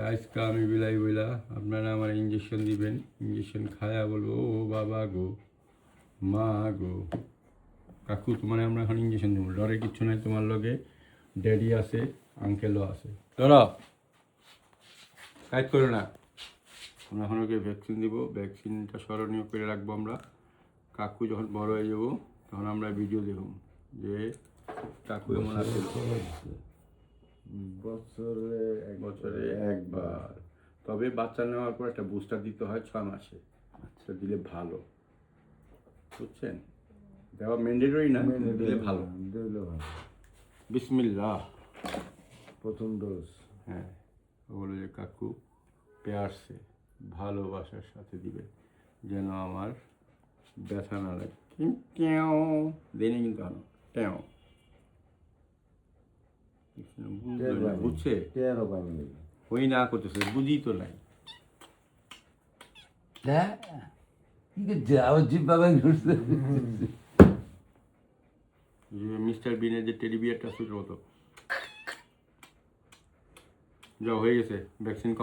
আজকে আমি বিলাই বইলা আপনারা আমার ইঞ্জেকশন দিবেন, ইঞ্জেকশন খায়া বলবো ও বাবা গো, মা গো, কাকু তোমার আমরা এখন ইঞ্জেকশন দেবো, ডরে কিচ্ছু নাই, তোমার লগে ড্যাডি আছে, আঙ্কেলও আছে, ধরো কাজ করো না। আমরা এখন ওকে ভ্যাকসিন দিব, ভ্যাকসিনটা স্মরণীয় করে রাখবো আমরা। কাকু যখন বড় হয়ে যাবো তখন আমরা ভিডিও দেখব যে কাকু এমন আছে। বছরে একবার, তবে বাচ্চা নেওয়ার পর একটা বুস্টার দিতে হয় 6 মাসে, আচ্ছা দিলে ভালো, বুঝছেন? দেওয়া ম্যান্ডেটরি না, দিলে ভালো। বিসমিল্লাহ, প্রথম ডোজ। হ্যাঁ, বলো যে কাকু পেয়ারসে ভালোবাসার সাথে দিবে যেন আমার ব্যথা না লাগে। কেউ দেনে কিন্তু আনো কেউ বুঝছে, ওই না করতেছে, বুঝি তো নাই। মিস্টার বিনের যে টেডি বিয়ারটা ছোট মতো যা হয়ে গেছে ভ্যাকসিন।